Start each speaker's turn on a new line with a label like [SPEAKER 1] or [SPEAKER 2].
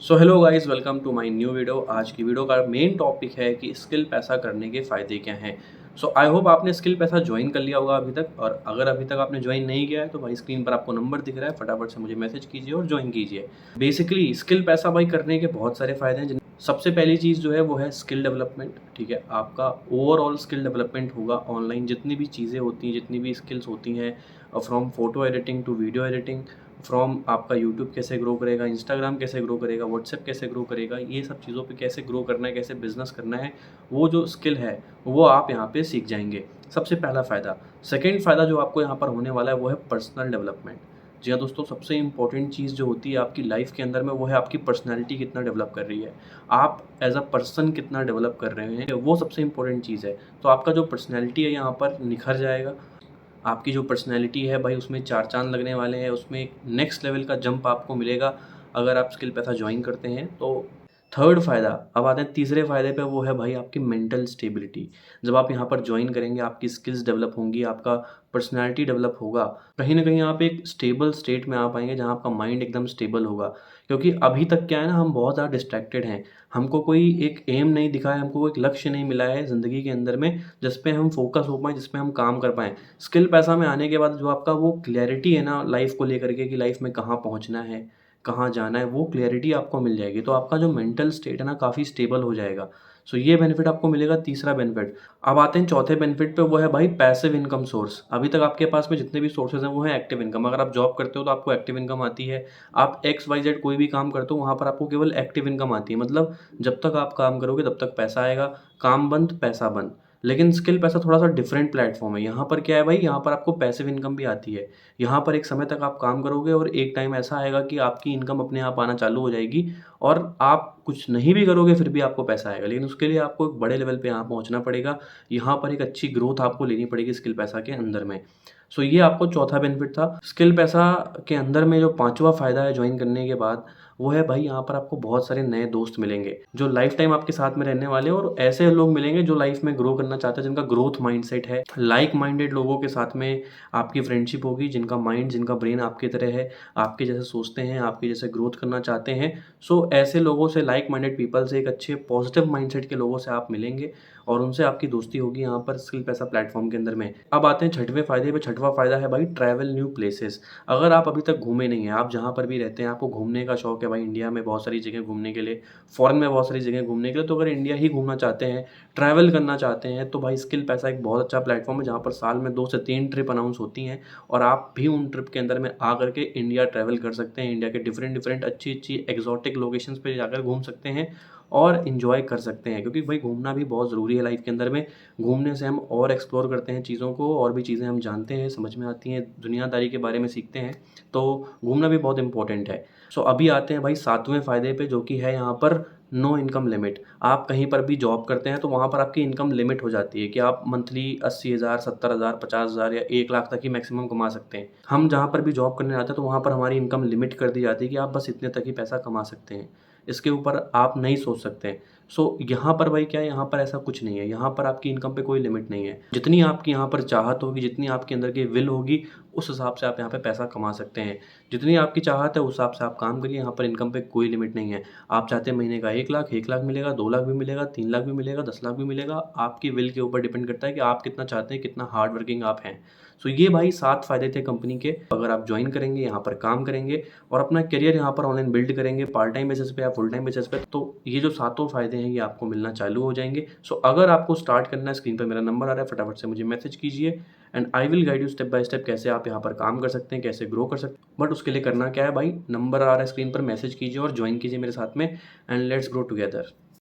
[SPEAKER 1] So hello guys, welcome to my new video. आज की video का मेन टॉपिक है कि स्किल पैसा करने के फ़ायदे क्या हैं। सो आई होप आपने स्किल पैसा ज्वाइन कर लिया होगा अभी तक, और अगर अभी तक आपने ज्वाइन नहीं किया है तो भाई स्क्रीन पर आपको नंबर दिख रहा है, फटाफट से मुझे मैसेज कीजिए और ज्वाइन कीजिए। बेसिकली स्किल पैसा भाई करने के बहुत सारे फ़ायदे हैं। सबसे पहली चीज़ जो है वो है स्किल डेवलपमेंट। ठीक है, आपका ओवरऑल स्किल डेवलपमेंट होगा। ऑनलाइन जितनी भी चीज़ें होती हैं, जितनी भी स्किल्स होती हैं, from photo editing to video editing, from आपका यूट्यूब कैसे ग्रो करेगा, इंस्टाग्राम कैसे ग्रो करेगा, व्हाट्सएप कैसे ग्रो करेगा, ये सब चीज़ों पे कैसे ग्रो करना है, कैसे बिजनेस करना है, वो जो स्किल है वो आप यहाँ पे सीख जाएंगे। सबसे पहला फ़ायदा। सेकंड फ़ायदा जो आपको यहाँ पर होने वाला है वो है पर्सनल डेवलपमेंट। जी हाँ दोस्तों, सबसे इंपॉर्टेंट चीज़ जो होती है आपकी लाइफ के अंदर में वो है आपकी पर्सनैलिटी कितना डेवलप कर रही है। आप एज अ पर्सन कितना डेवलप कर रहे हैं, वो सबसे इंपॉर्टेंट चीज़ है। तो आपका जो पर्सनैलिटी है यहाँ पर निखर जाएगा। आपकी जो पर्सनैलिटी है भाई उसमें चार चाँद लगने वाले हैं, उसमें एक नेक्स्ट लेवल का जंप आपको मिलेगा अगर आप स्किल पैसा जॉइन करते हैं तो। थर्ड फ़ायदा, अब आते हैं तीसरे फ़ायदे पे, वो है भाई आपकी मेंटल स्टेबिलिटी। जब आप यहाँ पर जॉइन करेंगे आपकी स्किल्स डेवलप होंगी, आपका पर्सनैलिटी डेवलप होगा। कहीं न कहीं आप एक स्टेबल स्टेट में आ पाएँगे जहाँ आपका माइंड एकदम स्टेबल होगा। क्योंकि अभी तक क्या है ना, हम बहुत ज़्यादा डिस्ट्रैक्टेड हैं। हमको कोई एक एम नहीं दिखा है, हमको एक लक्ष्य नहीं मिला है ज़िंदगी के अंदर में जिस पे हम फ़ोकस हो पाएँ, जिस पे हम काम कर पाएँ। स्किल पैसा में आने के बाद जो आपका वो क्लैरिटी है ना लाइफ़ को लेकर के, कि लाइफ़ में कहाँ पहुँचना है, कहाँ जाना है, वो क्लैरिटी आपको मिल जाएगी। तो आपका जो मेंटल स्टेट है ना काफ़ी स्टेबल हो जाएगा। सो ये बेनिफिट आपको मिलेगा, तीसरा बेनिफिट। अब आते हैं चौथे बेनिफिट पे, वो है भाई पैसिव इनकम सोर्स। अभी तक आपके पास में जितने भी सोर्सेज़ हैं वो हैं एक्टिव इनकम। अगर आप जॉब करते हो तो आपको एक्टिव इनकम आती है। आप एक्स वाई ज़ेड कोई भी काम करते हो वहाँ पर आपको केवल एक्टिव इनकम आती है। मतलब जब तक आप काम करोगे तब तक पैसा आएगा, काम बंद पैसा बंद। लेकिन स्किल पैसा थोड़ा-सा डिफरेंट प्लेटफ़ॉर्म है। यहाँ पर क्या है भाई, यहाँ पर आपको पैसिव इनकम भी आती है। यहाँ पर एक समय तक आप काम करोगे और एक टाइम ऐसा आएगा कि आपकी इनकम अपने आप आना चालू हो जाएगी और आप कुछ नहीं भी करोगे फिर भी आपको पैसा आएगा। लेकिन उसके लिए आपको एक बड़े लेवल पे यहाँ पहुँचना पड़ेगा। यहाँ पर एक अच्छी ग्रोथ आपको लेनी पड़ेगी स्किल पैसा के अंदर में। सो ये आपको चौथा बेनिफिट था। स्किल पैसा के अंदर में जो पाँचवाँ फ़ायदा है जॉइन करने के बाद, वो है भाई यहाँ पर आपको बहुत सारे नए दोस्त मिलेंगे, जो लाइफ़ टाइम आपके साथ में रहने वाले हैं, और ऐसे लोग मिलेंगे जो लाइफ़ में ग्रो करना चाहते हैं, जिनका ग्रोथ माइंडसेट है। लाइक माइंडेड लोगों के साथ में आपकी फ्रेंडशिप होगी, जिनका माइंड, जिनका ब्रेन आपकी तरह है, आपके जैसे सोचते हैं, आपके जैसे ग्रोथ करना चाहते हैं। सो ऐसे लोगों से, लाइक माइंडेड पीपल से, एक अच्छे पॉजिटिव माइंडसेट के लोगों से आप मिलेंगे और उनसे आपकी दोस्ती होगी यहाँ पर स्किल पैसा प्लेटफ़ॉर्म के अंदर में। अब आते हैं छठवें फ़ायदे पे। छठवां फ़ायदा है भाई ट्रैवल न्यू प्लेसेस। अगर आप अभी तक घूमे नहीं हैं, आप जहाँ पर भी रहते हैं आपको घूमने का शौक है भाई, इंडिया में बहुत सारी जगह घूमने के लिए, फ़ॉरेन में बहुत सारी जगह घूमने के लिए, तो अगर इंडिया ही घूमना चाहते हैं, ट्रैवल करना चाहते हैं, तो भाई स्किल पैसा एक बहुत अच्छा प्लेटफ़ॉर्म है जहाँ पर साल में 2 से 3 ट्रिप अनाउंस होती हैं और आप भी उन ट्रिप के अंदर में आकर के इंडिया ट्रैवल कर सकते हैं। इंडिया के डिफरेंट अच्छी-अच्छी एक्ज़ॉटिक लोकेशंस पे जाकर घूम सकते हैं और एन्जॉय कर सकते हैं, क्योंकि भाई घूमना भी बहुत ज़रूरी है लाइफ़ के अंदर में। घूमने से हम और एक्सप्लोर करते हैं चीज़ों को, और भी चीज़ें हम जानते हैं, समझ में आती हैं, दुनियादारी के बारे में सीखते हैं, तो घूमना भी बहुत इम्पोर्टेंट है। सो अभी आते हैं भाई 7वें फ़ायदे पे, जो कि है यहाँ पर नो इनकम लिमिट। आप कहीं पर भी जॉब करते हैं तो वहाँ पर आपकी इनकम लिमिट हो जाती है कि आप मंथली 80,000, 70,000, 50,000 या 1 लाख तक ही मैक्सिमम कमा सकते हैं। हम जहाँ पर भी जॉब करने जाते हैं तो वहाँ पर हमारी इनकम लिमिट कर दी जाती है कि आप बस इतने तक ही पैसा कमा सकते हैं। इसके ऊपर आप नहीं सोच सकते। सो यहाँ पर भाई क्या है, यहाँ पर ऐसा कुछ नहीं है। यहाँ पर आपकी इनकम पे कोई लिमिट नहीं है। जितनी आपकी यहाँ पर चाहत होगी, जितनी आपके अंदर की विल होगी, उस हिसाब से आप यहाँ पे पैसा कमा सकते हैं। जितनी आपकी चाहत है उस हिसाब से आप काम करिए, यहाँ पर इनकम पे कोई लिमिट नहीं है। आप चाहते हैं महीने का 1 लाख मिलेगा, 2 लाख भी मिलेगा, 3 लाख भी मिलेगा, 10 लाख भी मिलेगा। आपकी विल के ऊपर डिपेंड करता है कि आप कितना चाहते हैं, कितना हार्ड वर्किंग आप हैं। सो ये भाई 7 फ़ायदे थे कंपनी के। अगर आप जॉइन करेंगे, यहाँ पर काम करेंगे और अपना करियर यहाँ पर ऑनलाइन बिल्ड करेंगे, पार्ट टाइम बेसिस पे या फुल टाइम बेसिस पे, तो ये जो सातों फ़ायदे हैं ये आपको मिलना चालू हो जाएँगे। सो अगर आपको स्टार्ट करना है, स्क्रीन पे मेरा नंबर आ रहा है, फटाफट से मुझे मैसेज कीजिए and I will guide you step by step कैसे आप यहाँ पर काम कर सकते हैं, कैसे ग्रो कर सकते हैं। बट उसके लिए करना क्या है भाई, नंबर आ रहा है स्क्रीन पर, मैसेज कीजिए और जॉइन कीजिए मेरे साथ में एंड लेट्स ग्रो टुगेदर।